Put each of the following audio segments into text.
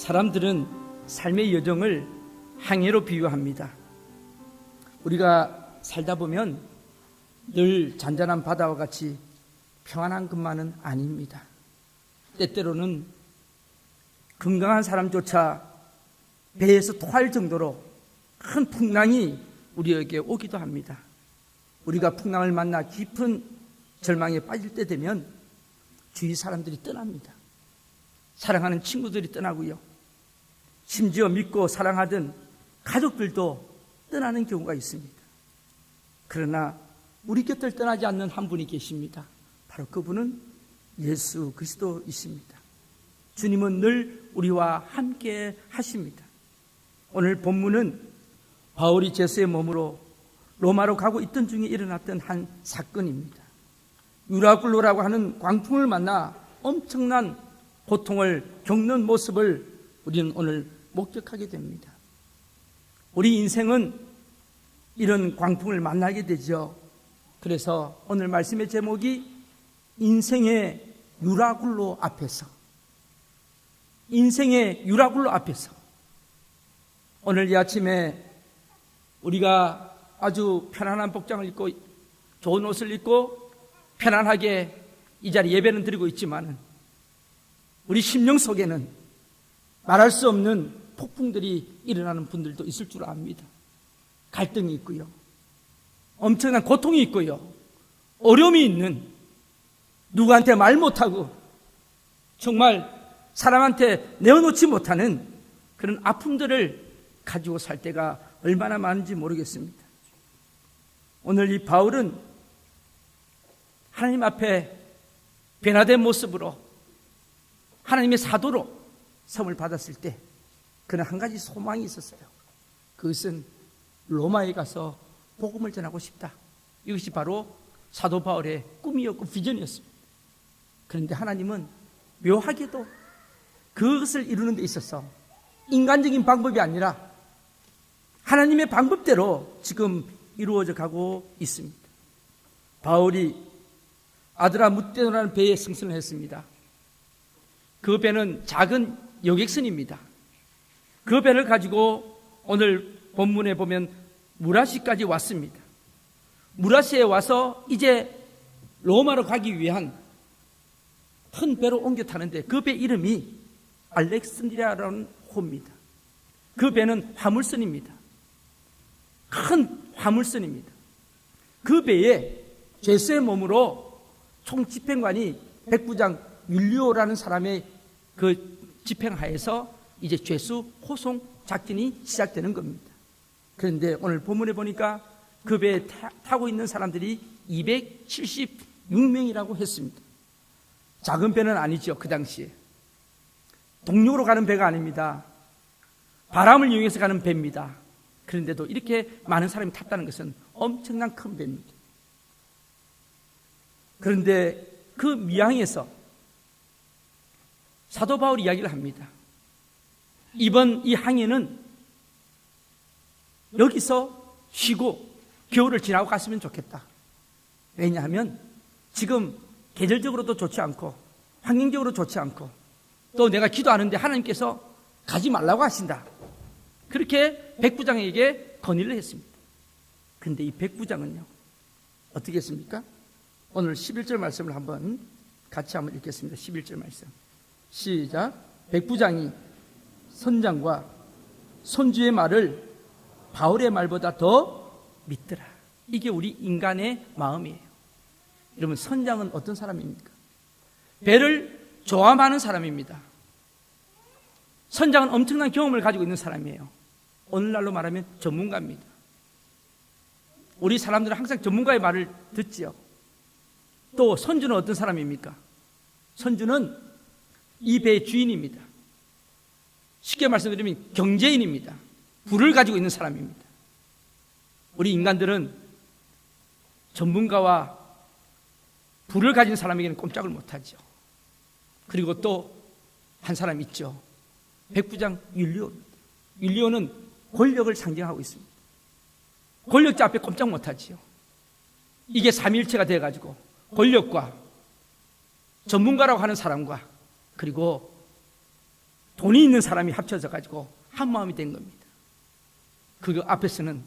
사람들은 삶의 여정을 항해로 비유합니다. 우리가 살다 보면 늘 잔잔한 바다와 같이 평안한 것만은 아닙니다. 때때로는 건강한 사람조차 배에서 토할 정도로 큰 풍랑이 우리에게 오기도 합니다. 우리가 풍랑을 만나 깊은 절망에 빠질 때 되면 주위 사람들이 떠납니다. 사랑하는 친구들이 떠나고요, 심지어 믿고 사랑하던 가족들도 떠나는 경우가 있습니다. 그러나 우리 곁을 떠나지 않는 한 분이 계십니다. 바로 그분은 예수 그리스도이십니다. 주님은 늘 우리와 함께 하십니다. 오늘 본문은 바울이 제수의 몸으로 로마로 가고 있던 중에 일어났던 한 사건입니다. 유라굴로라고 하는 광풍을 만나 엄청난 고통을 겪는 모습을 우리는 오늘 목격하게 됩니다. 우리 인생은 이런 광풍을 만나게 되죠. 그래서 오늘 말씀의 제목이 인생의 유라굴로 앞에서, 인생의 유라굴로 앞에서. 오늘 이 아침에 우리가 아주 편안한 복장을 입고 좋은 옷을 입고 편안하게 이 자리 예배는 드리고 있지만 우리 심령 속에는 말할 수 없는 폭풍들이 일어나는 분들도 있을 줄 압니다. 갈등이 있고요, 엄청난 고통이 있고요, 어려움이 있는, 누구한테 말 못하고 정말 사람한테 내어놓지 못하는 그런 아픔들을 가지고 살 때가 얼마나 많은지 모르겠습니다. 오늘 이 바울은 하나님 앞에 변화된 모습으로 하나님의 사도로 섬을 받았을 때 그는 한 가지 소망이 있었어요. 그것은 로마에 가서 복음을 전하고 싶다. 이것이 바로 사도 바울의 꿈이었고 비전이었습니다. 그런데 하나님은 묘하게도 그것을 이루는 데 있어서 인간적인 방법이 아니라 하나님의 방법대로 지금 이루어져 가고 있습니다. 바울이 아드라무떼노라는 배에 승선을 했습니다. 그 배는 작은 여객선입니다. 그 배를 가지고 오늘 본문에 보면 무라시까지 왔습니다. 무라시에 와서 이제 로마로 가기 위한 큰 배로 옮겨 타는데 그 배 이름이 알렉산드리아라는 호입니다. 그 배는 화물선입니다. 큰 화물선입니다. 그 배에 제수의 몸으로 총 집행관이 백부장 율리오라는 사람의 그 집행하에서 이제 죄수 호송 작전이 시작되는 겁니다. 그런데 오늘 본문에 보니까 그 배에 타고 있는 사람들이 276명이라고 했습니다. 작은 배는 아니죠. 그 당시에 동력으로 가는 배가 아닙니다. 바람을 이용해서 가는 배입니다. 그런데도 이렇게 많은 사람이 탔다는 것은 엄청난 큰 배입니다. 그런데 그 미항에서 사도 바울이 이야기를 합니다. 이번 이 항해는 여기서 쉬고 겨울을 지나고 갔으면 좋겠다. 왜냐하면 지금 계절적으로도 좋지 않고 환경적으로 좋지 않고 또 내가 기도하는데 하나님께서 가지 말라고 하신다. 그렇게 백부장에게 건의를 했습니다. 그런데 이 백부장은요, 어떻게 했습니까? 오늘 11절 말씀을 같이 한번 읽겠습니다. 11절 말씀 시작. 백부장이 선장과 선주의 말을 바울의 말보다 더 믿더라. 이게 우리 인간의 마음이에요. 여러분, 선장은 어떤 사람입니까? 배를 조함하는 사람입니다. 선장은 엄청난 경험을 가지고 있는 사람이에요. 오늘날로 말하면 전문가입니다. 우리 사람들은 항상 전문가의 말을 듣지요. 또 선주는 어떤 사람입니까? 선주는 이 배의 주인입니다. 쉽게 말씀드리면 경제인입니다. 부를 가지고 있는 사람입니다. 우리 인간들은 전문가와 부를 가진 사람에게는 꼼짝을 못하죠. 그리고 또 한 사람 있죠. 백부장 율리오입니다. 율리오는 권력을 상징하고 있습니다. 권력자 앞에 꼼짝 못하지요. 이게 삼위일체가 되어가지고 권력과 전문가라고 하는 사람과 그리고 돈이 있는 사람이 합쳐져 가지고 한 마음이 된 겁니다. 그 앞에서는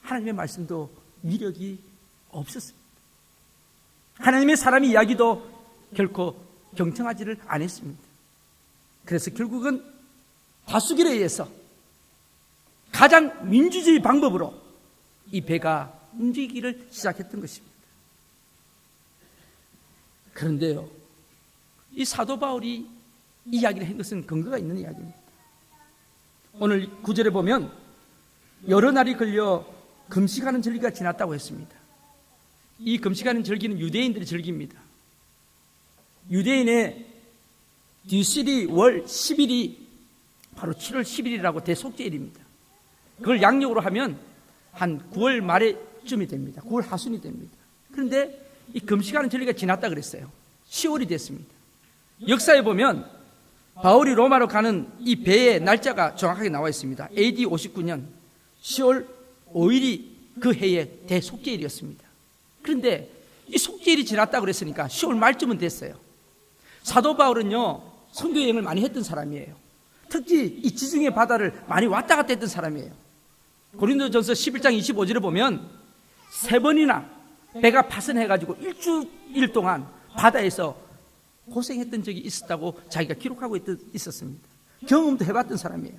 하나님의 말씀도 위력이 없었습니다. 하나님의 사람의 이야기도 결코 경청하지를 않았습니다. 그래서 결국은 다수결에 의해서 가장 민주주의 방법으로 이 배가 움직이기를 시작했던 것입니다. 그런데요, 이 사도 바울이 이야기를 한 것은 근거가 있는 이야기입니다. 오늘 9절에 보면 여러 날이 걸려 금식하는 절기가 지났다고 했습니다. 이 금식하는 절기는 유대인들의 절기입니다. 유대인의 듀시리 월 10일이 바로 7월 10일이라고 대속죄일입니다. 그걸 양력으로 하면 한 9월 말에쯤이 됩니다. 9월 하순이 됩니다. 그런데 이 금식하는 절기가 지났다 그랬어요. 10월이 됐습니다. 역사에 보면 바울이 로마로 가는 이 배의 날짜가 정확하게 나와 있습니다. AD 59년 10월 5일이 그 해의 대속죄일이었습니다. 그런데 이 속죄일이 지났다 그랬으니까 10월 말쯤은 됐어요. 사도 바울은요, 선교 여행을 많이 했던 사람이에요. 특히 이 지중해 바다를 많이 왔다 갔다 했던 사람이에요. 고린도전서 11장 25절에 보면 3번이나 배가 파손해가지고 일주일 동안 바다에서 고생했던 적이 있었다고 자기가 기록하고 있었습니다. 경험도 해봤던 사람이에요.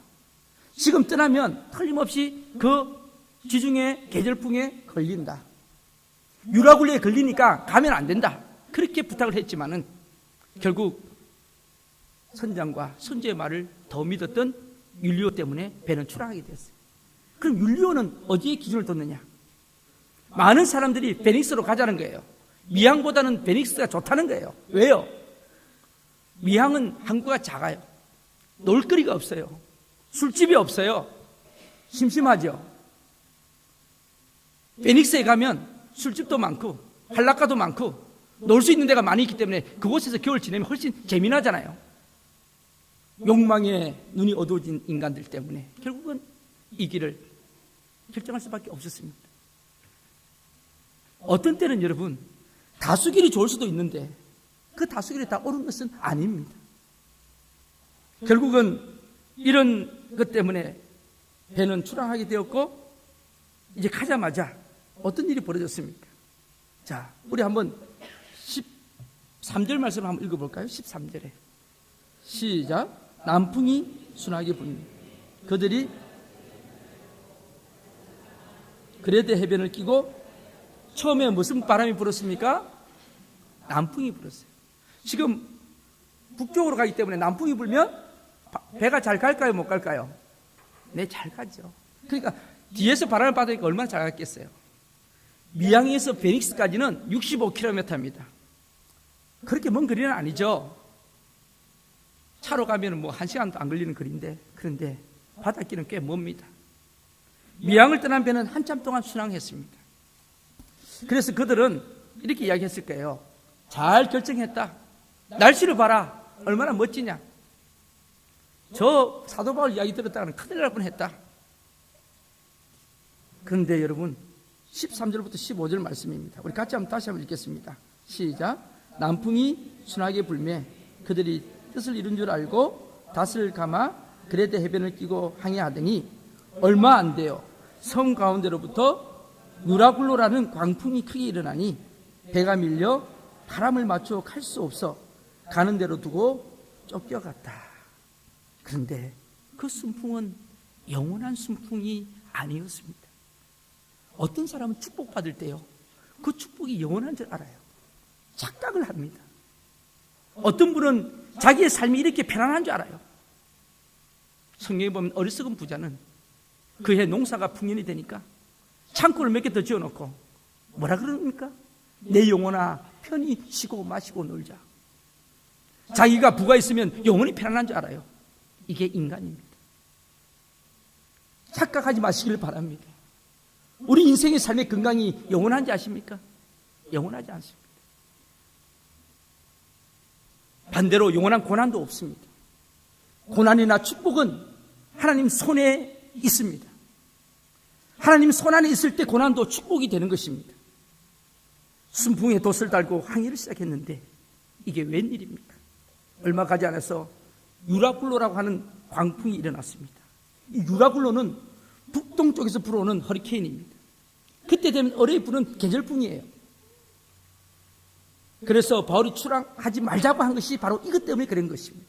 지금 떠나면 틀림없이 그 지중해 계절풍에 걸린다. 유라굴레에 걸리니까 가면 안 된다. 그렇게 부탁을 했지만은 결국 선장과 선제의 말을 더 믿었던 율리오 때문에 배는 추락하게 됐어요. 그럼 율리오는 어디에 기준을 뒀느냐? 많은 사람들이 베닉스로 가자는 거예요. 미항보다는 베닉스가 좋다는 거예요. 왜요? 미항은 항구가 작아요. 놀거리가 없어요. 술집이 없어요. 심심하죠. 베닉스에 가면 술집도 많고 한락가도 많고 놀 수 있는 데가 많이 있기 때문에 그곳에서 겨울 지내면 훨씬 재미나잖아요. 욕망에 눈이 어두워진 인간들 때문에 결국은 이 길을 결정할 수밖에 없었습니다. 어떤 때는 여러분 다수길이 좋을 수도 있는데 그 다수길이 다 옳은 것은 아닙니다. 결국은 이런 것 때문에 배는 추락하게 되었고 이제 가자마자 어떤 일이 벌어졌습니까? 자, 우리 한번 13절 말씀을 한번 읽어볼까요? 13절에 시작. 남풍이 순하게 부니 그들이 그레데 해변을 끼고 처음에 무슨 바람이 불었습니까? 남풍이 불었어요. 지금 북쪽으로 가기 때문에 남풍이 불면 배가 잘 갈까요? 못 갈까요? 네, 잘 가죠. 그러니까 뒤에서 바람을 받으니까 얼마나 잘 갔겠어요. 미항에서 베닉스까지는 65km입니다. 그렇게 먼 거리는 아니죠. 차로 가면 뭐 1시간도 안 걸리는 거리인데, 그런데 바닷길은 꽤 멉니다. 미항을 떠난 배는 한참 동안 순항했습니다. 그래서 그들은 이렇게 이야기했을 거예요. 잘 결정했다. 날씨를 봐라. 얼마나 멋지냐. 저 사도 바울 이야기 들었다가는 큰일 날 뻔했다. 그런데 여러분 13절부터 15절 말씀입니다. 우리 같이 다시 한번 읽겠습니다. 시작. 남풍이 순하게 불매 그들이 뜻을 이룬 줄 알고 닷을 감아 그레데 해변을 끼고 항해하더니 얼마 안 돼요. 섬 가운데로부터 누라굴로라는 광풍이 크게 일어나니 배가 밀려 바람을 맞춰 갈 수 없어 가는 대로 두고 쫓겨갔다. 그런데 그 순풍은 영원한 순풍이 아니었습니다. 어떤 사람은 축복받을 때요, 그 축복이 영원한 줄 알아요. 착각을 합니다. 어떤 분은 자기의 삶이 이렇게 편안한 줄 알아요. 성경에 보면 어리석은 부자는 그해 농사가 풍년이 되니까 창고를 몇 개 더 지어놓고 뭐라 그럽니까? 내 영혼아 편히 쉬고 마시고 놀자. 자기가 부가 있으면 영혼이 편안한 줄 알아요. 이게 인간입니다. 착각하지 마시길 바랍니다. 우리 인생의 삶의 건강이 영원한지 아십니까? 영원하지 않습니다. 반대로 영원한 고난도 없습니다. 고난이나 축복은 하나님 손에 있습니다. 하나님 손 안에 있을 때 고난도 축복이 되는 것입니다. 순풍에 돛을 달고 항해를 시작했는데 이게 웬일입니까? 얼마 가지 않아서 유라굴로라고 하는 광풍이 일어났습니다. 이 유라굴로는 북동쪽에서 불어오는 허리케인입니다. 그때 되면 어뢰에 부는 계절풍이에요. 그래서 바울이 출항하지 말자고 한 것이 바로 이것 때문에 그런 것입니다.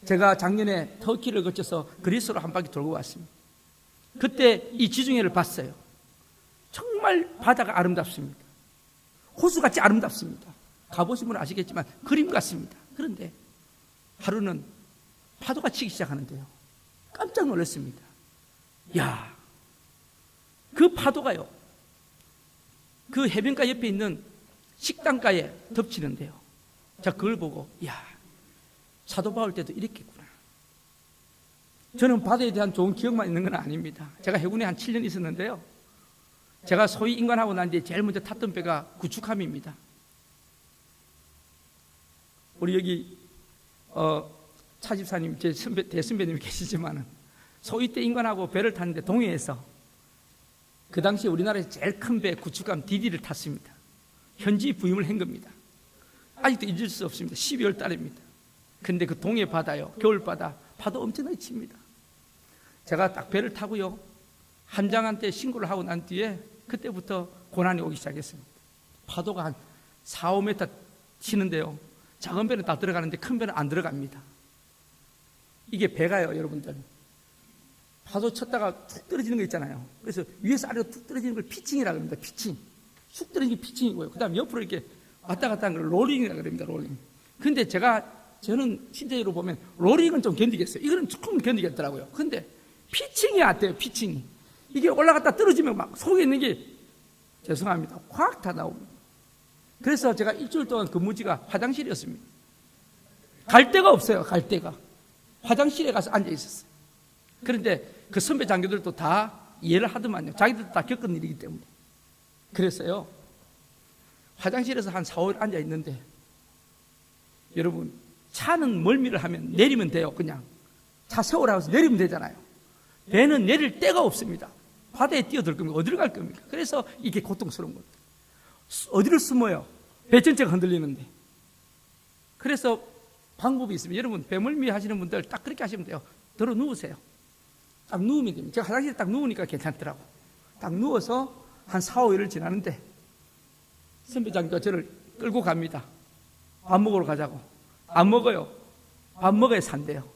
제가 작년에 터키를 거쳐서 그리스로 한 바퀴 돌고 왔습니다. 그때 이 지중해를 봤어요. 정말 바다가 아름답습니다. 호수같이 아름답습니다. 가보신 분은 아시겠지만 그림 같습니다. 그런데 하루는 파도가 치기 시작하는데요. 깜짝 놀랐습니다. 야, 그 파도가요, 그 해변가 옆에 있는 식당가에 덮치는데요. 자, 그걸 보고, 야, 사도 바울 때도 이랬겠구나. 저는 바다에 대한 좋은 기억만 있는 건 아닙니다. 제가 해군에 한 7년 있었는데요. 제가 소위 인간하고 난 뒤에 제일 먼저 탔던 배가 구축함입니다. 우리 여기 차 집사님, 제 대선배님이 계시지만은 소위 때 인간하고 배를 탔는데 동해에서 그 당시에 우리나라에서 제일 큰 배 구축함 DD를 탔습니다. 현지 부임을 한 겁니다. 아직도 잊을 수 없습니다. 12월 달입니다. 근데 그 동해 바다요, 겨울 바다, 파도 엄청나게 칩니다. 제가 딱 배를 타고요, 함장한테 신고를 하고 난 뒤에 그때부터 고난이 오기 시작했습니다. 파도가 한 4, 5m 치는데요, 작은 배는 다 들어가는데 큰 배는 안 들어갑니다. 이게 배가요, 여러분들, 파도 쳤다가 툭 떨어지는 거 있잖아요. 그래서 위에서 아래로 툭 떨어지는 걸 피칭이라고 합니다. 피칭. 쑥 떨어지는 게 피칭이고요. 그 다음 옆으로 이렇게 왔다 갔다 하는 걸 로링이라고 합니다. 로링. 근데 저는 신체적으로 보면 로링은 좀 견디겠어요. 이거는 조금 견디겠더라고요. 근데 피칭이 안 돼요. 피칭이. 이게 올라갔다 떨어지면 막 속에 있는 게, 죄송합니다, 확 다 나옵니다. 그래서 제가 일주일 동안 근무지가 화장실이었습니다. 갈 데가 없어요. 갈 데가. 화장실에 가서 앉아 있었어요. 그런데 그 선배 장교들도 다 이해를 하더만요. 자기들도 다 겪은 일이기 때문에. 그래서요, 화장실에서 한 4, 5일 앉아 있는데, 여러분, 차는 멀미를 하면 내리면 돼요. 그냥 차 세우라고 해서 내리면 되잖아요. 배는 내릴 데가 없습니다. 바다에 뛰어들 겁니까? 어디로 갈 겁니까? 그래서 이게 고통스러운 겁니다. 어디를 숨어요? 배 전체가 흔들리는데. 그래서 방법이 있습니다. 여러분, 배멀미 하시는 분들 딱 그렇게 하시면 돼요. 들어 누우세요. 딱 누우면 됩니다. 제가 화장실에 딱 누우니까 괜찮더라고. 딱 누워서 한 4, 5일을 지나는데 선배장교가 저를 끌고 갑니다. 밥 먹으러 가자고. 안 먹어요. 밥 먹어야 산대요.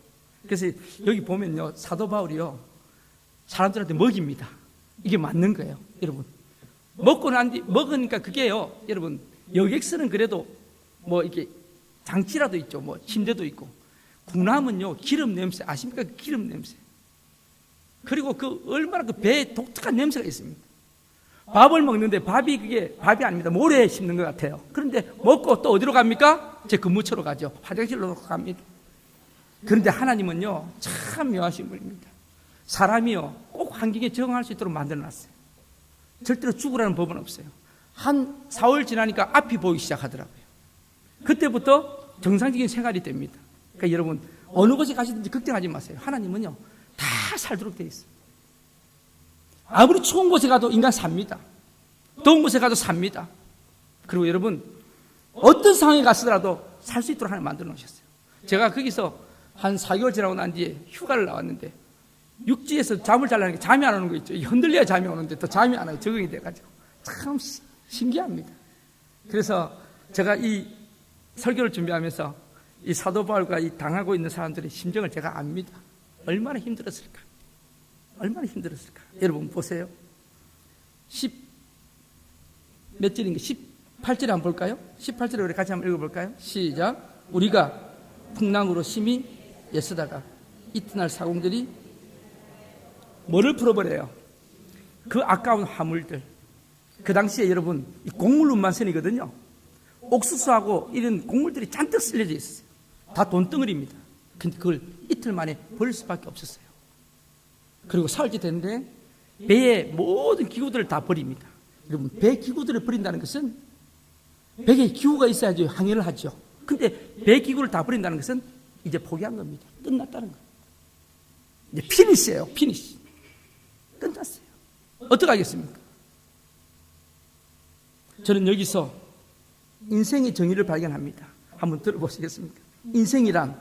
그래서 여기 보면요, 사도 바울이요, 사람들한테 먹입니다. 이게 맞는 거예요, 여러분. 먹고 난 뒤, 먹으니까 그게요, 여러분, 여객선은 그래도 뭐 이렇게 장치라도 있죠. 뭐 침대도 있고. 군함은요, 기름 냄새, 아십니까? 그 기름 냄새. 그리고 그 얼마나 그 배에 독특한 냄새가 있습니다. 밥을 먹는데 그게 밥이 아닙니다. 모래에 씹는 것 같아요. 그런데 먹고 또 어디로 갑니까? 제 근무처로 가죠. 화장실로 갑니다. 그런데 하나님은요, 참 묘하신 분입니다. 사람이요, 꼭 환경에 적응할 수 있도록 만들어놨어요. 절대로 죽으라는 법은 없어요. 한 4월 지나니까 앞이 보이기 시작하더라고요. 그때부터 정상적인 생활이 됩니다. 그러니까 여러분, 어느 곳에 가시든지 걱정하지 마세요. 하나님은요, 다 살도록 되어 있어요. 아무리 추운 곳에 가도 인간 삽니다. 더운 곳에 가도 삽니다. 그리고 여러분, 어떤 상황에 갔더라도 살 수 있도록 하나님 만들어 놓으셨어요. 제가 거기서 한 4개월 지나고 난 뒤에 휴가를 나왔는데, 육지에서 잠을 자려는 게 잠이 안 오는 거 있죠. 흔들려야 잠이 오는데 또 잠이 안 와요. 적응이 돼가지고. 참 신기합니다. 그래서 제가 이 설교를 준비하면서 이 사도 바울과 이 당하고 있는 사람들의 심정을 제가 압니다. 얼마나 힘들었을까? 얼마나 힘들었을까? 여러분 보세요. 몇 절인가? 18절에 한번 볼까요? 18절에 우리 같이 한번 읽어볼까요? 시작. 우리가 풍랑으로 심히 애쓰다가 이튿날 사공들이 뭐를 풀어버려요? 그 아까운 화물들. 그 당시에 여러분, 이 곡물 운반선이거든요. 옥수수하고 이런 곡물들이 잔뜩 쓸려져 있었어요. 다 돈덩어리입니다. 근데 그걸 이틀 만에 버릴 수밖에 없었어요. 그리고 사흘째 됐는데 배의 모든 기구들을 다 버립니다. 여러분, 배 기구들을 버린다는 것은 배에 기구가 있어야지 항해를 하죠. 근데 배 기구를 다 버린다는 것은 이제 포기한 겁니다. 끝났다는 거예요. 이제 피니시예요. 피니시. 끝났어요. 어떻게 하겠습니까? 저는 여기서 인생의 정의를 발견합니다. 한번 들어보시겠습니까? 인생이란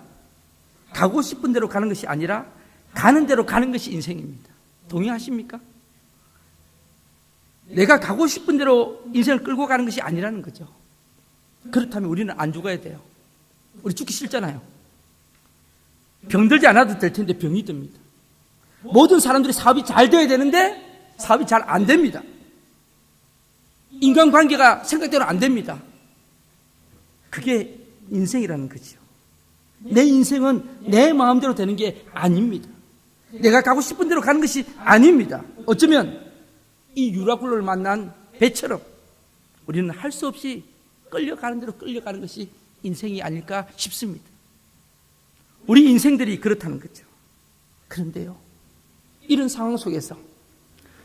가고 싶은 대로 가는 것이 아니라 가는 대로 가는 것이 인생입니다. 동의하십니까? 내가 가고 싶은 대로 인생을 끌고 가는 것이 아니라는 거죠. 그렇다면 우리는 안 죽어야 돼요. 우리 죽기 싫잖아요. 병들지 않아도 될 텐데 병이 듭니다. 모든 사람들이 사업이 잘 돼야 되는데 사업이 잘 안 됩니다. 인간관계가 생각대로 안 됩니다. 그게 인생이라는 거죠. 내 인생은 내 마음대로 되는 게 아닙니다. 내가 가고 싶은 대로 가는 것이 아닙니다. 어쩌면 이 유라굴로를 만난 배처럼 우리는 할 수 없이 끌려가는 대로 끌려가는 것이 인생이 아닐까 싶습니다. 우리 인생들이 그렇다는 거죠. 그런데요, 이런 상황 속에서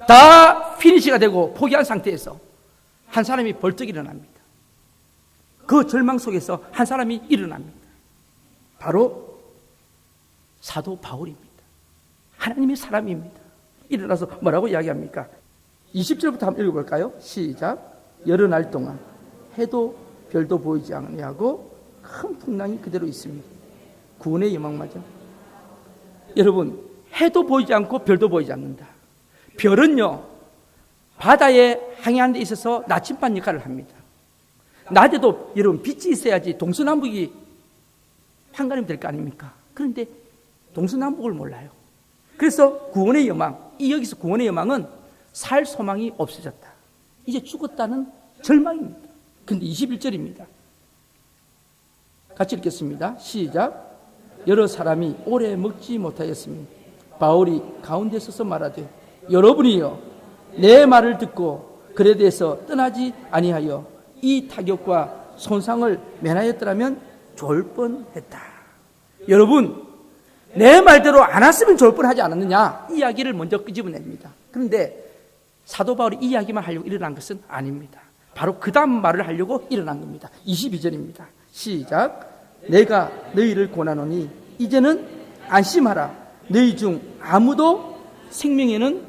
다 피니시가 되고 포기한 상태에서 한 사람이 벌떡 일어납니다. 그 절망 속에서 한 사람이 일어납니다. 바로 사도 바울입니다. 하나님의 사람입니다. 일어나서 뭐라고 이야기합니까? 20절부터 한번 읽어볼까요? 시작. 여러 날 동안 해도 별도 보이지 아니하고 큰 풍랑이 그대로 있습니다. 구원의 여망마저. 여러분, 해도 보이지 않고 별도 보이지 않는다. 별은요, 바다에 항해하는 데 있어서 나침반 역할을 합니다. 낮에도 여러분 빛이 있어야지 동서남북이 판가름 될 거 아닙니까? 그런데 동서남북을 몰라요. 그래서 구원의 여망, 여기서 구원의 여망은 살 소망이 없어졌다. 이제 죽었다는 절망입니다. 그런데 21절입니다. 같이 읽겠습니다. 시작. 여러 사람이 오래 먹지 못하였으니 바울이 가운데 서서 말하되 여러분이여 내 말을 듣고 그에 대해서 떠나지 아니하여 이 타격과 손상을 면하였더라면 좋을 뻔했다. 여러분, 내 말대로 안 왔으면 좋을 뻔하지 않았느냐, 이 이야기를 먼저 끄집어냅니다. 그런데 사도 바울이 이 이야기만 하려고 일어난 것은 아닙니다. 바로 그 다음 말을 하려고 일어난 겁니다. 22절입니다. 시작. 내가 너희를 권하노니 이제는 안심하라. 너희 중 아무도 생명에는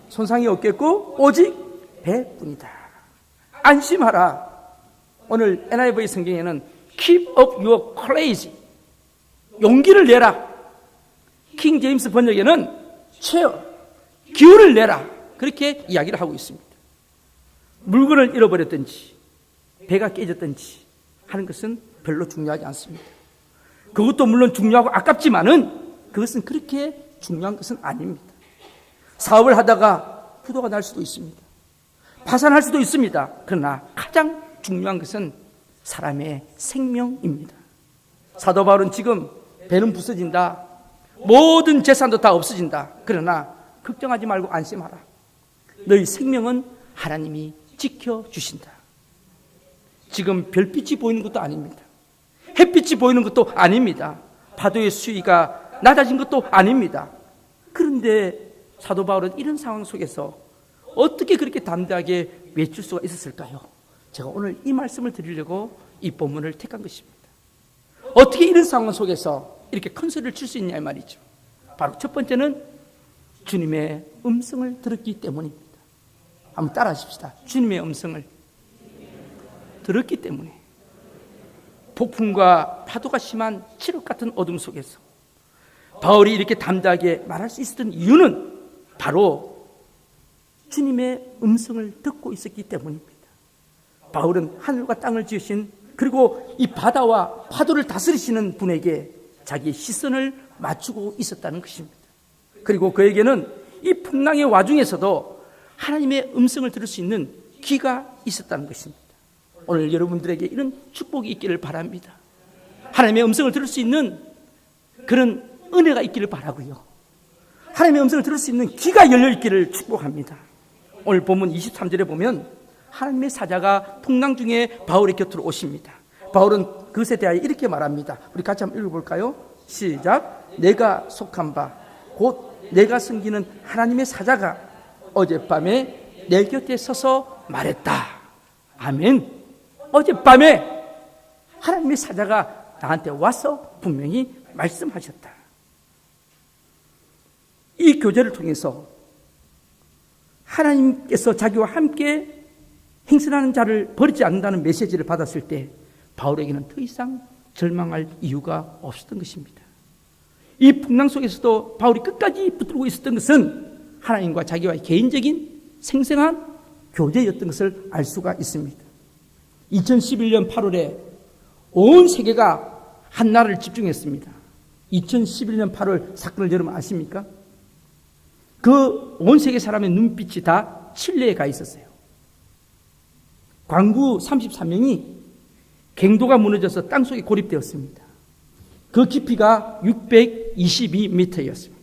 손상이 없겠고 오직 배뿐이다. 안심하라. 오늘 NIV 성경에는 keep up your courage, 용기를 내라. 킹 제임스 번역에는 cheer, 기운을 내라. 그렇게 이야기를 하고 있습니다. 물건을 잃어버렸든지 배가 깨졌든지 하는 것은 별로 중요하지 않습니다. 그것도 물론 중요하고 아깝지만은 그것은 그렇게 중요한 것은 아닙니다. 사업을 하다가 부도가 날 수도 있습니다. 파산할 수도 있습니다. 그러나 가장 중요한 것은 사람의 생명입니다. 사도 바울은 지금 배는 부서진다, 모든 재산도 다 없어진다. 그러나 걱정하지 말고 안심하라. 너희 생명은 하나님이 지켜주신다. 지금 별빛이 보이는 것도 아닙니다. 햇빛이 보이는 것도 아닙니다. 파도의 수위가 낮아진 것도 아닙니다. 그런데 사도 바울은 이런 상황 속에서 어떻게 그렇게 담대하게 외칠 수가 있었을까요? 제가 오늘 이 말씀을 드리려고 이 본문을 택한 것입니다. 어떻게 이런 상황 속에서 이렇게 큰 소리를 칠 수 있냐 이 말이죠. 바로 첫 번째는 주님의 음성을 들었기 때문입니다. 한번 따라 하십시다. 주님의 음성을 들었기 때문에. 폭풍과 파도가 심한 칠흑 같은 어둠 속에서 바울이 이렇게 담대하게 말할 수 있었던 이유는 바로 주님의 음성을 듣고 있었기 때문입니다. 바울은 하늘과 땅을 지으신, 그리고 이 바다와 파도를 다스리시는 분에게 자기의 시선을 맞추고 있었다는 것입니다. 그리고 그에게는 이 풍랑의 와중에서도 하나님의 음성을 들을 수 있는 귀가 있었다는 것입니다. 오늘 여러분들에게 이런 축복이 있기를 바랍니다. 하나님의 음성을 들을 수 있는 그런 은혜가 있기를 바라고요. 하나님의 음성을 들을 수 있는 귀가 열려 있기를 축복합니다. 오늘 본문 23절에 보면 하나님의 사자가 풍랑 중에 바울의 곁으로 오십니다. 바울은 그것에 대하여 이렇게 말합니다. 우리 같이 한번 읽어볼까요? 시작. 내가 속한 바 곧 내가 섬기는 하나님의 사자가 어젯밤에 내 곁에 서서 말했다. 아멘. 어젯밤에 하나님의 사자가 나한테 와서 분명히 말씀하셨다. 이 교제를 통해서 하나님께서 자기와 함께 행선하는 자를 버리지 않는다는 메시지를 받았을 때 바울에게는 더 이상 절망할 이유가 없었던 것입니다. 이 풍랑 속에서도 바울이 끝까지 붙들고 있었던 것은 하나님과 자기와의 개인적인 생생한 교제였던 것을 알 수가 있습니다. 2011년 8월에 온 세계가 한 나라를 집중했습니다. 2011년 8월 사건을 여러분 아십니까? 그 온 세계 사람의 눈빛이 다 칠레에 가 있었어요. 광부 33명이 갱도가 무너져서 땅속에 고립되었습니다. 그 깊이가 622m였습니다.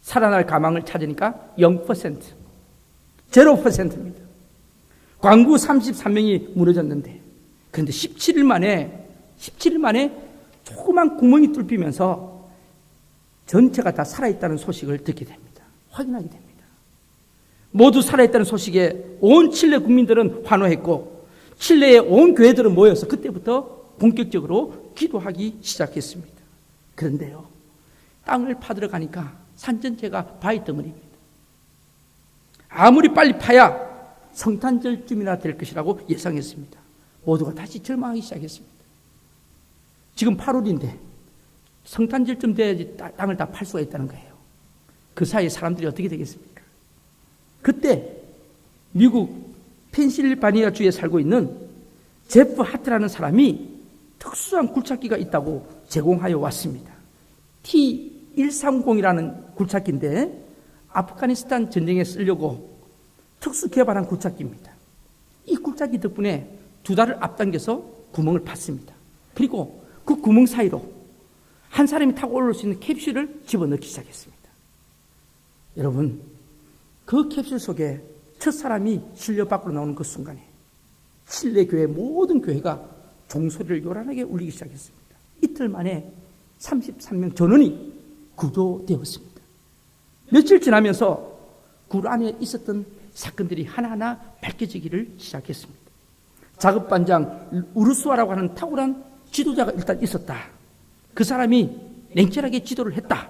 살아날 가망을 찾으니까 0%, 0%입니다. 광부 33명이 무너졌는데, 그런데 17일 만에 조그만 구멍이 뚫히면서 전체가 다 살아있다는 소식을 듣게 됩니다. 확인하게 됩니다. 모두 살아있다는 소식에 온 칠레 국민들은 환호했고, 칠레의 온 교회들은 모여서 그때부터 본격적으로 기도하기 시작했습니다. 그런데요, 땅을 파들어 가니까 산 전체가 바위 덩어리입니다. 아무리 빨리 파야 성탄절쯤이나 될 것이라고 예상했습니다. 모두가 다시 절망하기 시작했습니다. 지금 8월인데 성탄절쯤 돼야지 땅을 다 팔 수가 있다는 거예요. 그 사이에 사람들이 어떻게 되겠습니까? 그때 미국 펜실바니아 주에 살고 있는 제프 하트라는 사람이 특수한 굴착기가 있다고 제공하여 왔습니다. T130이라는 굴착기인데 아프가니스탄 전쟁에 쓰려고 특수 개발한 굴착기입니다. 이 굴착기 덕분에 2달을 앞당겨서 구멍을 팠습니다. 그리고 그 구멍 사이로 한 사람이 타고 올라올 수 있는 캡슐을 집어넣기 시작했습니다. 여러분, 그 캡슐 속에 첫 사람이 실려 밖으로 나오는 그 순간에 칠레 교회 모든 교회가 종소리를 요란하게 울리기 시작했습니다. 이틀 만에 33명 전원이 구조되었습니다. 며칠 지나면서 굴 안에 있었던 사건들이 하나하나 밝혀지기를 시작했습니다. 작업반장 우르스와라고 하는 탁월한 지도자가 일단 있었다. 그 사람이 냉철하게 지도를 했다.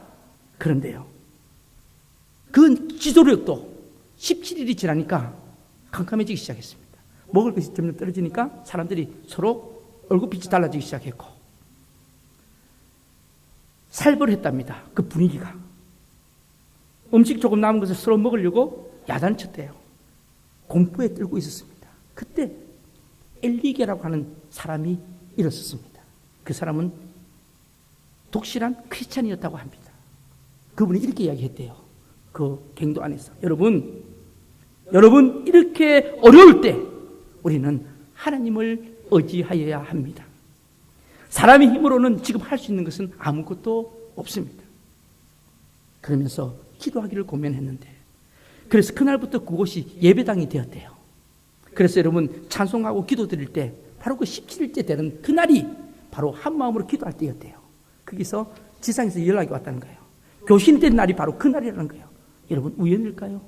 그런데요, 그 지도력도 17일이 지나니까 캄캄해지기 시작했습니다. 먹을 것이 점점 떨어지니까 사람들이 서로 얼굴빛이 달라지기 시작했고, 살벌했답니다. 그 분위기가. 음식 조금 남은 것을 서로 먹으려고 야단을 쳤대요. 공포에 떨고 있었습니다. 그때 엘리게라고 하는 사람이 일어섰습니다. 그 사람은 독실한 크리스찬이었다고 합니다. 그분이 이렇게 이야기했대요. 그 갱도 안에서. 여러분 이렇게 어려울 때 우리는 하나님을 의지하여야 합니다. 사람의 힘으로는 지금 할 수 있는 것은 아무것도 없습니다. 그러면서 기도하기를 고민했는데, 그래서 그날부터 그곳이 예배당이 되었대요. 그래서 여러분, 찬송하고 기도 드릴 때 바로 그 17일째 되는 그날이 바로 한마음으로 기도할 때였대요. 거기서 지상에서 연락이 왔다는 거예요. 교신이 된 날이 바로 그날이라는 거예요. 여러분, 우연일까요?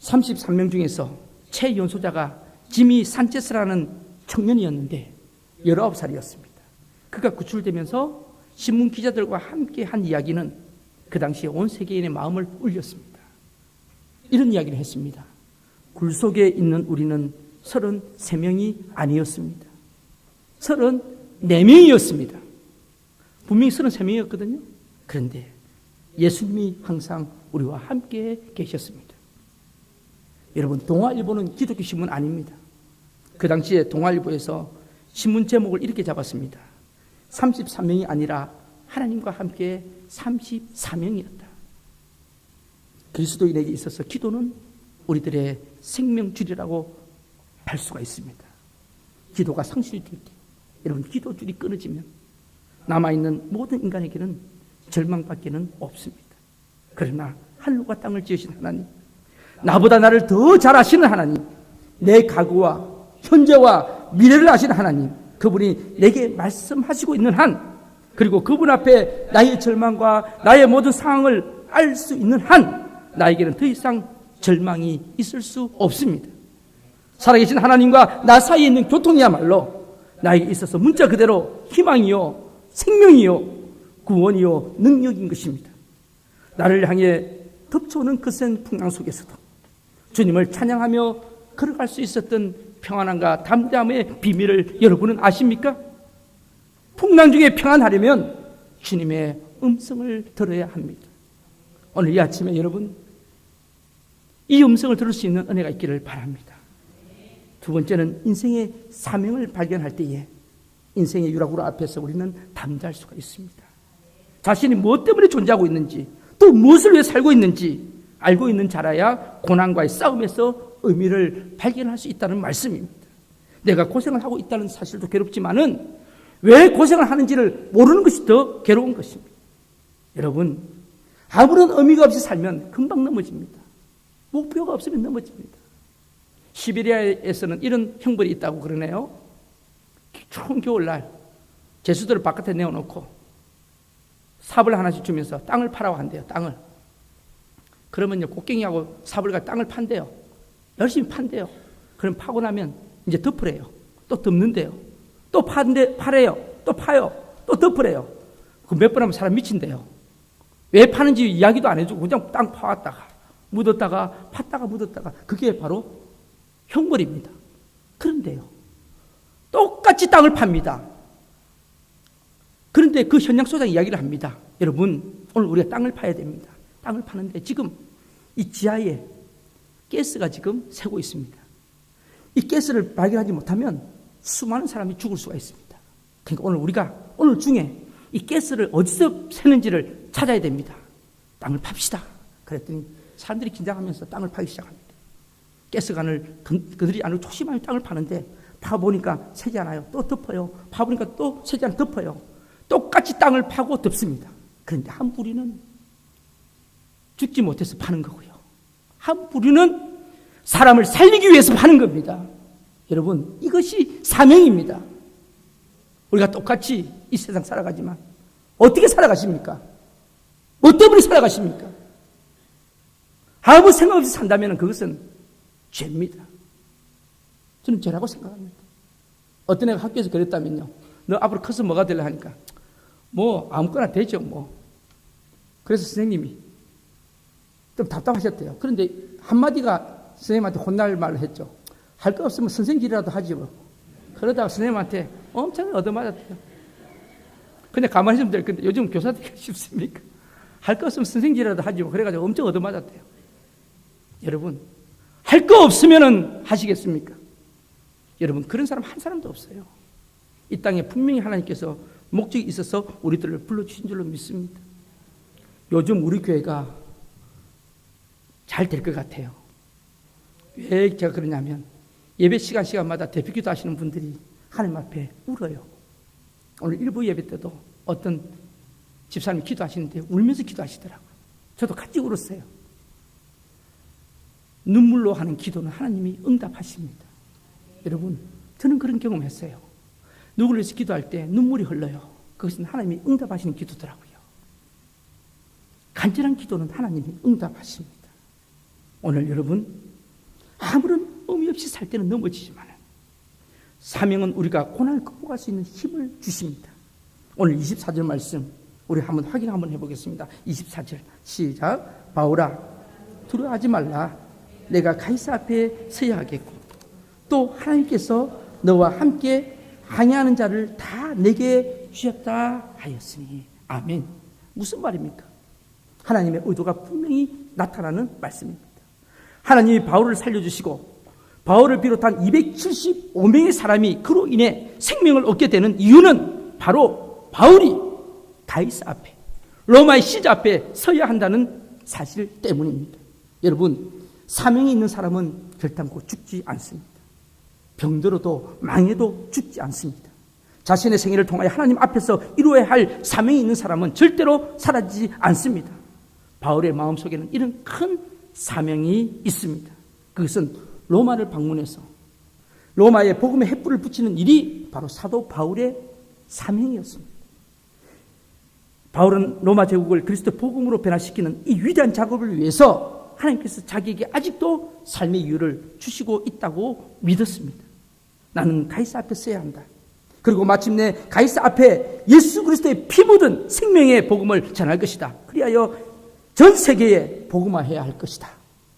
33명 중에서 최연소자가 지미 산체스라는 청년이었는데 19살이었습니다. 그가 구출되면서 신문 기자들과 함께 한 이야기는 그 당시에 온 세계인의 마음을 울렸습니다. 이런 이야기를 했습니다. 굴 속에 있는 우리는 33명이 아니었습니다. 34명이었습니다. 분명히 33명이었거든요. 그런데 예수님이 항상 우리와 함께 계셨습니다. 여러분, 동아일보는 기독교 신문 아닙니다. 그 당시에 동아일보에서 신문 제목을 이렇게 잡았습니다. 33명이 아니라 하나님과 함께 34명이었다. 그리스도인에게 있어서 기도는 우리들의 생명줄이라고 할 수가 있습니다. 기도가 상실될 때, 여러분, 기도줄이 끊어지면 남아있는 모든 인간에게는 절망밖에는 없습니다. 그러나 하늘과 땅을 지으신 하나님, 나보다 나를 더 잘 아시는 하나님, 내 과거와 현재와 미래를 아시는 하나님, 그분이 내게 말씀하시고 있는 한, 그리고 그분 앞에 나의 절망과 나의 모든 상황을 알 수 있는 한, 나에게는 더 이상 절망이 있을 수 없습니다. 살아계신 하나님과 나 사이에 있는 교통이야말로 나에게 있어서 문자 그대로 희망이요, 생명이요, 구원이요, 능력인 것입니다. 나를 향해 덮쳐오는 거센 풍랑 속에서도 주님을 찬양하며 걸어갈 수 있었던 평안함과 담대함의 비밀을 여러분은 아십니까? 풍랑 중에 평안하려면 주님의 음성을 들어야 합니다. 오늘 이 아침에 여러분 이 음성을 들을 수 있는 은혜가 있기를 바랍니다. 두 번째는 인생의 사명을 발견할 때에 인생의 유라구라 앞에서 우리는 담대할 수가 있습니다. 자신이 무엇 때문에 존재하고 있는지 또 무엇을 위해 살고 있는지 알고 있는 자라야 고난과의 싸움에서 의미를 발견할 수 있다는 말씀입니다. 내가 고생을 하고 있다는 사실도 괴롭지만은 왜 고생을 하는지를 모르는 것이 더 괴로운 것입니다. 여러분, 아무런 의미가 없이 살면 금방 넘어집니다. 목표가 없으면 넘어집니다. 시베리아에서는 이런 형벌이 있다고 그러네요. 추운 겨울날 제수들을 바깥에 내어놓고 삽을 하나씩 주면서 땅을 파라고 한대요. 땅을. 그러면요 곡괭이하고 삽을 가지고 땅을 판대요. 열심히 판대요. 그럼 파고 나면 이제 덮으래요. 또 덮는데요. 또 파래요. 또 파요. 또 덮으래요. 그 몇 번 하면 사람 미친대요. 왜 파는지 이야기도 안 해주고 그냥 땅 파왔다가 묻었다가 팠다가 묻었다가 그게 바로 형벌입니다. 그런데요 똑같이 땅을 팝니다. 그런데 그 현장 소장 이야기를 합니다. 여러분 오늘 우리가 땅을 파야 됩니다. 땅을 파는데 지금 이 지하에 가스가 지금 새고 있습니다. 이 가스를 발견하지 못하면 수많은 사람이 죽을 수가 있습니다. 그러니까 오늘 우리가 오늘 중에 이 가스를 어디서 새는지를 찾아야 됩니다. 땅을 팝시다. 그랬더니 사람들이 긴장하면서 땅을 파기 시작합니다. 가스관을 그들이 아주 조심하게 땅을 파는데 파보니까 새지 않아요. 또 덮어요. 파보니까 또 새지 않아요. 덮어요. 똑같이 땅을 파고 덮습니다. 그런데 한 부리는 죽지 못해서 파는 거고요. 한 부류는 사람을 살리기 위해서 파는 겁니다. 여러분 이것이 사명입니다. 우리가 똑같이 이 세상 살아가지만 어떻게 살아가십니까? 뭐 때문에 살아가십니까? 아무 생각 없이 산다면 그것은 죄입니다. 저는 죄라고 생각합니다. 어떤 애가 학교에서 그랬다면요. 너 앞으로 커서 뭐가 되려 하니까 뭐 아무거나 되죠 뭐. 그래서 선생님이 좀 답답하셨대요. 그런데 한마디가 선생님한테 혼날 말을 했죠. 할 거 없으면 선생길이라도 하지 뭐. 그러다가 선생님한테 엄청 얻어맞았대요. 근데 가만히 있으면 될 건데 요즘 교사 되기가 쉽습니까? 할 거 없으면 선생길이라도 하지 뭐. 그래가지고 엄청 얻어맞았대요. 여러분 할 거 없으면 하시겠습니까? 여러분 그런 사람 한 사람도 없어요. 이 땅에 분명히 하나님께서 목적이 있어서 우리들을 불러주신 줄로 믿습니다. 요즘 우리 교회가 잘 될 것 같아요. 왜 제가 그러냐면 예배 시간마다 대표기도 하시는 분들이 하나님 앞에 울어요. 오늘 일부 예배 때도 어떤 집사님이 기도하시는데 울면서 기도하시더라고요. 저도 같이 울었어요. 눈물로 하는 기도는 하나님이 응답하십니다. 여러분 저는 그런 경험했어요. 누구를 위해서 기도할 때 눈물이 흘러요. 그것은 하나님이 응답하시는 기도더라고요. 간절한 기도는 하나님이 응답하십니다. 오늘 여러분 아무런 의미 없이 살 때는 넘어지지만 사명은 우리가 고난을 극복할 수 있는 힘을 주십니다. 오늘 24절 말씀 우리 한번 확인 한번 해보겠습니다. 24절 시작. 바울아 두려워하지 말라. 내가 가이사 앞에 서야 하겠고 또 하나님께서 너와 함께 항해하는 자를 다 내게 주셨다 하였으니. 아멘. 무슨 말입니까? 하나님의 의도가 분명히 나타나는 말씀입니다. 하나님이 바울을 살려주시고 바울을 비롯한 275명의 사람이 그로 인해 생명을 얻게 되는 이유는 바로 바울이 가이사 앞에 로마의 시자 앞에 서야 한다는 사실 때문입니다. 여러분 사명이 있는 사람은 결단코 죽지 않습니다. 병들어도 망해도 죽지 않습니다. 자신의 생애를 통하여 하나님 앞에서 이루어야 할 사명이 있는 사람은 절대로 사라지지 않습니다. 바울의 마음속에는 이런 큰 사명이 있습니다. 그것은 로마를 방문해서 로마의 복음의 횃불을 붙이는 일이 바로 사도 바울의 사명이었습니다. 바울은 로마 제국을 그리스도 복음으로 변화시키는 이 위대한 작업을 위해서 하나님께서 자기에게 아직도 삶의 이유를 주시고 있다고 믿었습니다. 나는 가이사 앞에 서야 한다. 그리고 마침내 가이사 앞에 예수 그리스도의 피 묻은 생명의 복음을 전할 것이다. 그리하여 전 세계에 복음화해야 할 것이다.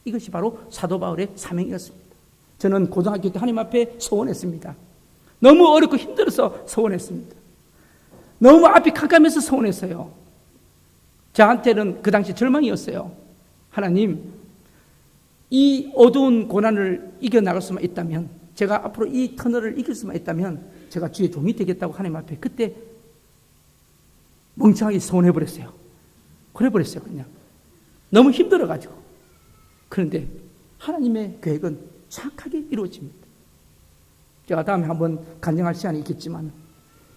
이것이 바로 사도 바울의 사명이었습니다. 저는 고등학교 때 하나님 앞에 소원했습니다. 너무 어렵고 힘들어서 소원했습니다. 너무 앞이 캄캄해서 소원했어요. 저한테는 그 당시 절망이었어요. 하나님, 이 어두운 고난을 이겨나갈 수만 있다면, 제가 앞으로 이 터널을 이길 수만 있다면 제가 주의 종이 되겠다고 하나님 앞에 그때 멍청하게 소원해버렸어요. 그래버렸어요. 그냥 너무 힘들어가지고. 그런데 하나님의 계획은 정확하게 이루어집니다. 제가 다음에 한번 간증할 시간이 있겠지만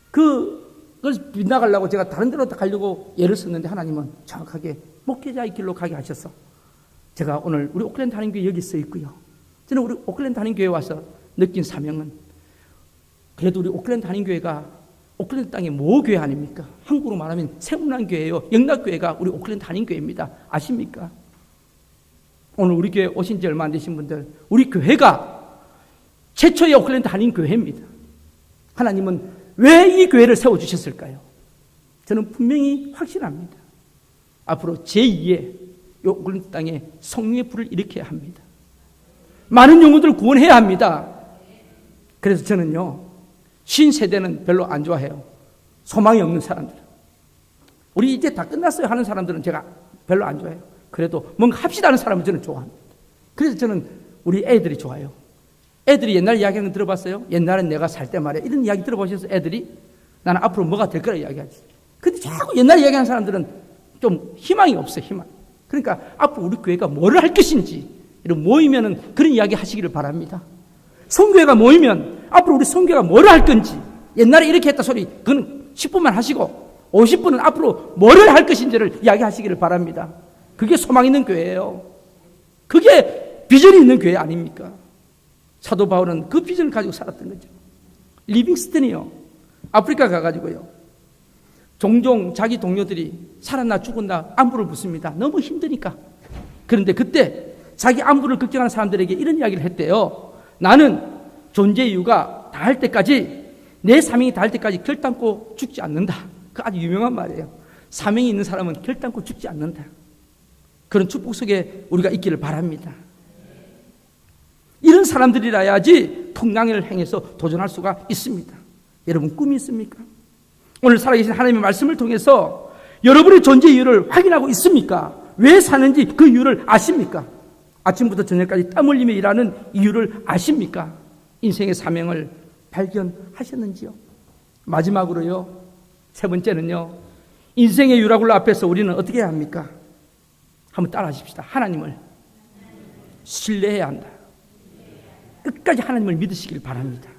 그걸 빗나가려고 제가 다른 데로 가려고 애를 썼는데 하나님은 정확하게 목회자의 길로 가게 하셔서 제가 오늘 우리 오클랜드 한인교회 여기 써 있고요. 저는 우리 오클랜드 한인교회에 와서 느낀 사명은, 그래도 우리 오클랜드 한인교회가 오클랜드 땅의 모교회 아닙니까? 한국으로 말하면 세문안교회예요. 영락교회가 우리 오클랜드 한인교회입니다. 아십니까? 오늘 우리 교회 오신 지 얼마 안 되신 분들, 우리 교회가 최초의 오클랜드 한인교회입니다. 하나님은 왜 이 교회를 세워주셨을까요? 저는 분명히 확신합니다. 앞으로 제2의 오클랜드 땅에 성령의 불을 일으켜야 합니다. 많은 영혼들을 구원해야 합니다. 그래서 저는요, 신세대는 별로 안 좋아해요. 소망이 없는 사람들. 우리 이제 다 끝났어요 하는 사람들은 제가 별로 안 좋아해요. 그래도 뭔가 합시다 하는 사람은 저는 좋아합니다. 그래서 저는 우리 애들이 좋아요. 애들이 옛날 이야기하는 거 들어봤어요? 옛날엔 내가 살 때 말이야. 이런 이야기 들어보셔서 애들이 나는 앞으로 뭐가 될 거라 이야기하지. 근데 자꾸 옛날 이야기하는 사람들은 좀 희망이 없어요. 희망. 그러니까 앞으로 우리 교회가 뭐를 할 것인지 이런 모이면은 그런 이야기 하시기를 바랍니다. 선교회가 모이면 앞으로 우리 선교회가 뭐를 할 건지, 옛날에 이렇게 했다 소리 그건 10분만 하시고 50분은 앞으로 뭐를 할 것인지를 이야기하시기를 바랍니다. 그게 소망 있는 교회예요. 그게 비전이 있는 교회 아닙니까? 사도 바울은 그 비전을 가지고 살았던 거죠. 리빙스턴이요, 아프리카 가가지고요, 종종 자기 동료들이 살았나 죽었나 안부를 묻습니다. 너무 힘드니까. 그런데 그때 자기 안부를 걱정하는 사람들에게 이런 이야기를 했대요. 나는 존재 이유가 다할 때까지, 내 사명이 다할 때까지 결단코 죽지 않는다. 그 아주 유명한 말이에요. 사명이 있는 사람은 결단코 죽지 않는다. 그런 축복 속에 우리가 있기를 바랍니다. 이런 사람들이라야지 풍랑을 행해서 도전할 수가 있습니다. 여러분 꿈이 있습니까? 오늘 살아계신 하나님의 말씀을 통해서 여러분의 존재 이유를 확인하고 있습니까? 왜 사는지 그 이유를 아십니까? 아침부터 저녁까지 땀 흘리며 일하는 이유를 아십니까? 인생의 사명을 발견하셨는지요? 마지막으로요, 세 번째는요, 인생의 유라굴로 앞에서 우리는 어떻게 해야 합니까? 한번 따라 하십시다. 하나님을 신뢰해야 한다. 끝까지 하나님을 믿으시길 바랍니다.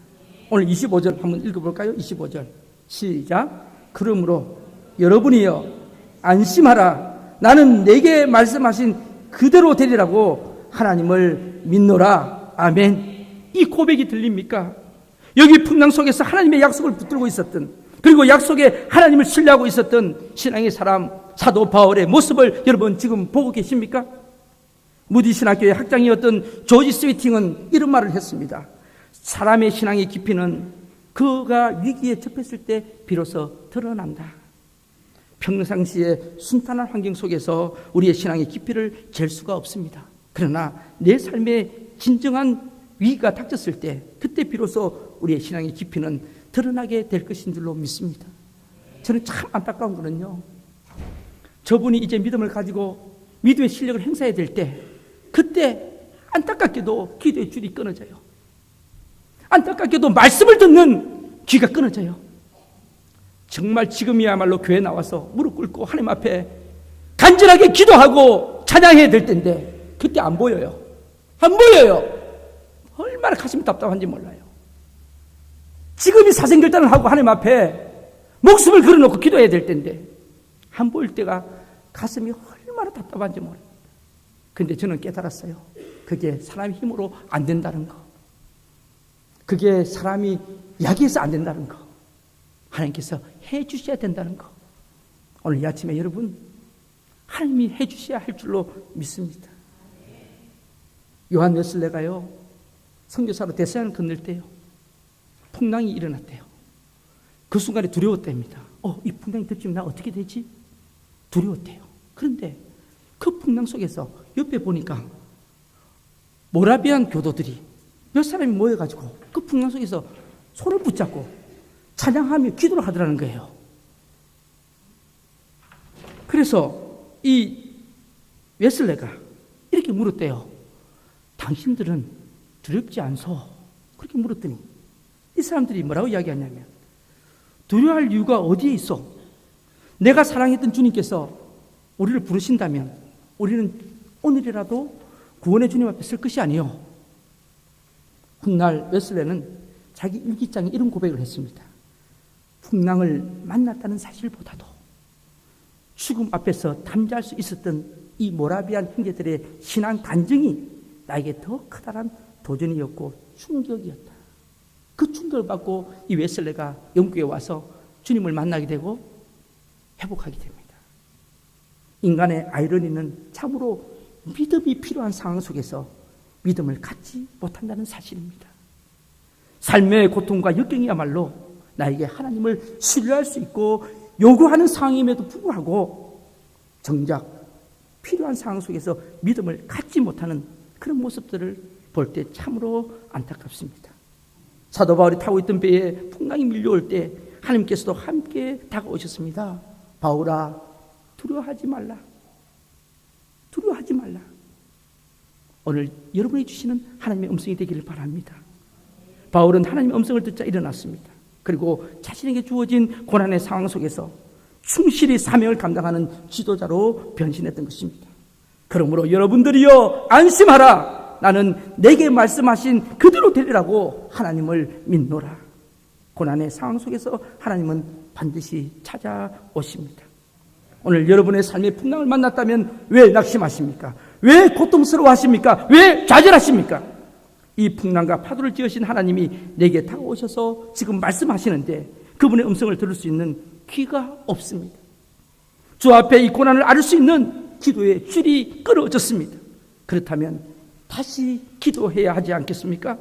오늘 25절 한번 읽어볼까요? 25절 시작. 그러므로 여러분이여 안심하라. 나는 내게 말씀하신 그대로 되리라고 하나님을 믿노라. 아멘. 이 고백이 들립니까? 여기 풍랑 속에서 하나님의 약속을 붙들고 있었던, 그리고 약속에 하나님을 신뢰하고 있었던 신앙의 사람 사도 바울의 모습을 여러분 지금 보고 계십니까? 무디 신학교의 학장이었던 조지 스위팅은 이런 말을 했습니다. 사람의 신앙의 깊이는 그가 위기에 접했을 때 비로소 드러난다. 평상시에 순탄한 환경 속에서 우리의 신앙의 깊이를 잴 수가 없습니다. 그러나 내 삶에 진정한 위기가 닥쳤을 때, 그때 비로소 우리의 신앙의 깊이는 드러나게 될 것인 줄로 믿습니다. 저는 참 안타까운 거는요, 저분이 이제 믿음을 가지고 믿음의 실력을 행사해야 될 때, 그때 안타깝게도 기도의 줄이 끊어져요. 안타깝게도 말씀을 듣는 귀가 끊어져요. 정말 지금이야말로 교회 나와서 무릎 꿇고 하나님 앞에 간절하게 기도하고 찬양해야 될 텐데 그때 안 보여요. 안 보여요. 얼마나 가슴이 답답한지 몰라요. 지금이 사생결단을 하고 하나님 앞에 목숨을 걸어놓고 기도해야 될 텐데 안 보일 때가 가슴이 얼마나 답답한지 몰라요. 근데 저는 깨달았어요. 그게 사람의 힘으로 안 된다는 거. 그게 사람이 이야기해서 안 된다는 거. 하나님께서 해 주셔야 된다는 거. 오늘 이 아침에 여러분, 하나님이 해 주셔야 할 줄로 믿습니다. 요한 웨슬레가요, 선교사로 대서양을 건널 때요, 풍랑이 일어났대요. 그 순간에 두려웠답니다. 이 풍랑이 덮치면 나 어떻게 되지? 두려웠대요. 그런데 그 풍랑 속에서 옆에 보니까 모라비안 교도들이 몇 사람이 모여가지고 그 풍랑 속에서 손을 붙잡고 찬양하며 기도를 하더라는 거예요. 그래서 이 웨슬레가 이렇게 물었대요. 당신들은 두렵지 않소? 그렇게 물었더니 이 사람들이 뭐라고 이야기하냐면, 두려워할 이유가 어디에 있어? 내가 사랑했던 주님께서 우리를 부르신다면 우리는 오늘이라도 구원의 주님 앞에 설 것이 아니요. 훗날 웨슬레는 자기 일기장에 이런 고백을 했습니다. 풍랑을 만났다는 사실보다도 죽음 앞에서 담대할 수 있었던 이 모라비안 형제들의 신앙 간증이 나에게 더 커다란 도전이었고 충격이었다. 그 충격을 받고 이 웨슬레가 영국에 와서 주님을 만나게 되고 회복하게 됩니다. 인간의 아이러니는 참으로 믿음이 필요한 상황 속에서 믿음을 갖지 못한다는 사실입니다. 삶의 고통과 역경이야말로 나에게 하나님을 신뢰할 수 있고 요구하는 상황임에도 불구하고 정작 필요한 상황 속에서 믿음을 갖지 못하는 그런 모습들을 볼 때 참으로 안타깝습니다. 사도 바울이 타고 있던 배에 풍랑이 밀려올 때 하나님께서도 함께 다가오셨습니다. 바울아, 두려워하지 말라. 두려워하지 말라. 오늘 여러분이 주시는 하나님의 음성이 되기를 바랍니다. 바울은 하나님의 음성을 듣자 일어났습니다. 그리고 자신에게 주어진 고난의 상황 속에서 충실히 사명을 감당하는 지도자로 변신했던 것입니다. 그러므로 여러분들이여 안심하라. 나는 내게 말씀하신 그대로 되리라고 하나님을 믿노라. 고난의 상황 속에서 하나님은 반드시 찾아오십니다. 오늘 여러분의 삶의 풍랑을 만났다면 왜 낙심하십니까? 왜 고통스러워하십니까? 왜 좌절하십니까? 이 풍랑과 파도를 지으신 하나님이 내게 다가오셔서 지금 말씀하시는데 그분의 음성을 들을 수 있는 귀가 없습니다. 주 앞에 이 고난을 앓을 수 있는 기도의 줄이 끊어졌습니다. 그렇다면 다시 기도해야 하지 않겠습니까?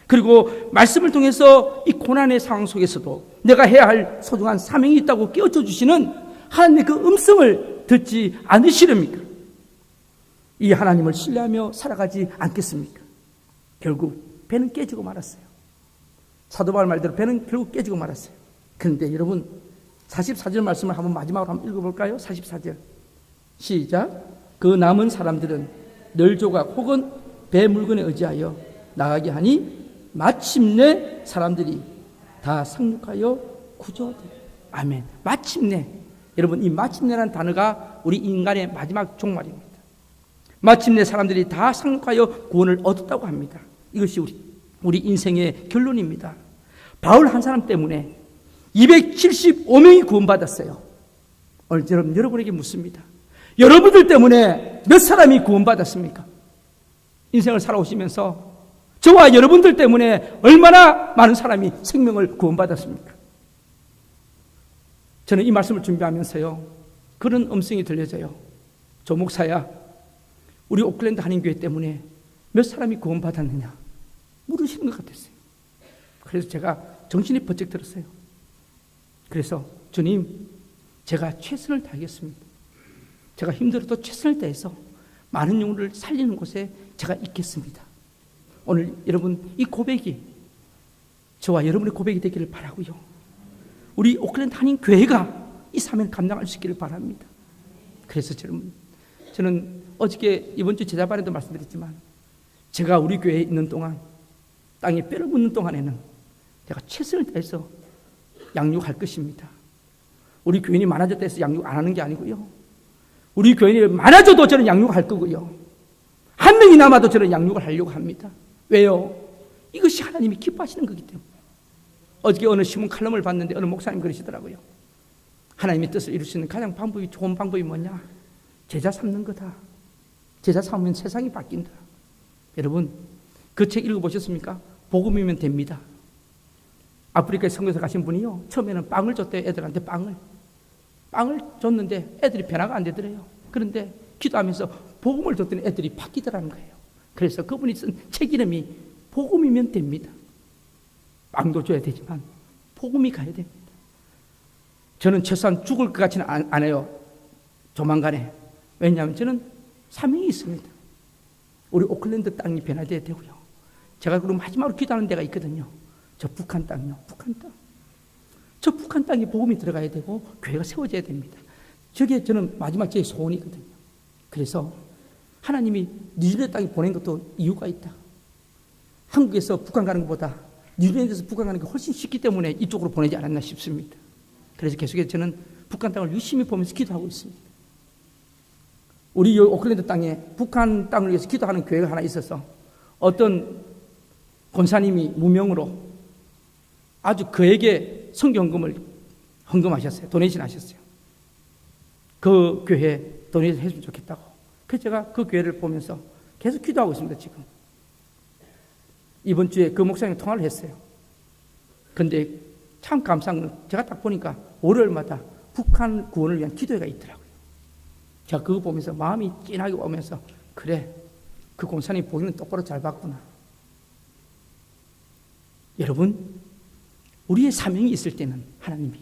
그리고 말씀을 통해서 이 고난의 상황 속에서도 내가 해야 할 소중한 사명이 있다고 깨워줘 주시는 하나님의 그 음성을 듣지 않으시렵니까? 이 하나님을 신뢰하며 살아가지 않겠습니까? 결국 배는 깨지고 말았어요. 사도 바울 말대로 배는 결국 깨지고 말았어요. 그런데 여러분 44절 말씀을 한번 마지막으로 한번 읽어볼까요? 44절 시작. 그 남은 사람들은 늘 조각 혹은 배 물건에 의지하여 나가게 하니 마침내 사람들이 다 상륙하여 구조되리라. 아멘. 마침내. 여러분 이 마침내라는 단어가 우리 인간의 마지막 종말입니다. 마침내 사람들이 다 상륙하여 구원을 얻었다고 합니다. 이것이 우리 인생의 결론입니다. 바울 한 사람 때문에 275명이 구원받았어요. 오늘 여러분에게 묻습니다. 여러분들 때문에 몇 사람이 구원받았습니까? 인생을 살아오시면서 저와 여러분들 때문에 얼마나 많은 사람이 생명을 구원받았습니까? 저는 이 말씀을 준비하면서요, 그런 음성이 들려져요. 조 목사야, 우리 오클랜드 한인교회 때문에 몇 사람이 구원받았느냐 물으시는 것 같았어요. 그래서 제가 정신이 번쩍 들었어요. 그래서 주님, 제가 최선을 다하겠습니다. 제가 힘들어도 최선을 다해서 많은 영혼을 살리는 곳에 제가 있겠습니다. 오늘 여러분 이 고백이 저와 여러분의 고백이 되기를 바라고요. 우리 오클랜드 한인교회가 이 사명을 감당할 수 있기를 바랍니다. 그래서 저는 어저께 이번 주 제자반에도 말씀드렸지만 제가 우리 교회에 있는 동안 땅에 뼈를 묻는 동안에는 제가 최선을 다해서 양육할 것입니다. 우리 교인이 많아졌다 해서 양육 안 하는 게 아니고요. 우리 교인이 많아져도 저는 양육할 거고요. 한 명이 남아도 저는 양육을 하려고 합니다. 왜요? 이것이 하나님이 기뻐하시는 거기 때문에. 어저께 어느 신문 칼럼을 봤는데 어느 목사님 그러시더라고요. 하나님의 뜻을 이룰 수 있는 가장 좋은 방법이 뭐냐? 제자 삼는 거다. 제자 삼으면 세상이 바뀐다. 여러분 그 책 읽어보셨습니까? 복음이면 됩니다. 아프리카에 선교사 가신 분이요, 처음에는 빵을 줬대요. 애들한테 빵을 줬는데 애들이 변화가 안 되더래요. 그런데 기도하면서 복음을 줬더니 애들이 바뀌더라는 거예요. 그래서 그분이 쓴 책 이름이 복음이면 됩니다. 빵도 줘야 되지만 복음이 가야 됩니다. 저는 최소한 죽을 것 같지는 않아요. 조만간에. 왜냐하면 저는 사명이 있습니다. 우리 오클랜드 땅이 변화되어야 되고요. 제가 그럼 마지막으로 기도하는 데가 있거든요. 저 북한 땅이요. 북한 땅. 저 북한 땅에 복음이 들어가야 되고 교회가 세워져야 됩니다. 저게 저는 마지막 제 소원이거든요. 그래서 하나님이 뉴질랜드 땅에 보낸 것도 이유가 있다. 한국에서 북한 가는 것보다 뉴질랜드에서 북한 가는 게 훨씬 쉽기 때문에 이쪽으로 보내지 않았나 싶습니다. 그래서 계속해서 저는 북한 땅을 유심히 보면서 기도하고 있습니다. 우리 오클랜드 땅에 북한 땅을 위해서 기도하는 교회가 하나 있어서 어떤 권사님이 무명으로 아주 그에게 성경금을 헌금하셨어요. 도네이션 하셨어요. 그 교회 도네이션 해주면 좋겠다고. 그래서 제가 그 교회를 보면서 계속 기도하고 있습니다. 지금 이번 주에 그 목사님 통화를 했어요. 근데 참 감사한 건 제가 딱 보니까 월요일마다 북한 구원을 위한 기도회가 있더라고요. 제가 그거 보면서 마음이 찐하게 오면서 그래, 그 권사님 보기는 똑바로 잘 봤구나. 여러분, 우리의 사명이 있을 때는 하나님이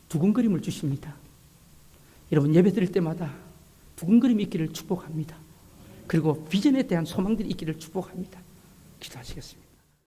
두근거림을 주십니다. 여러분, 예배 드릴 때마다 두근거림이 있기를 축복합니다. 그리고 비전에 대한 소망들이 있기를 축복합니다. 기도하시겠습니다.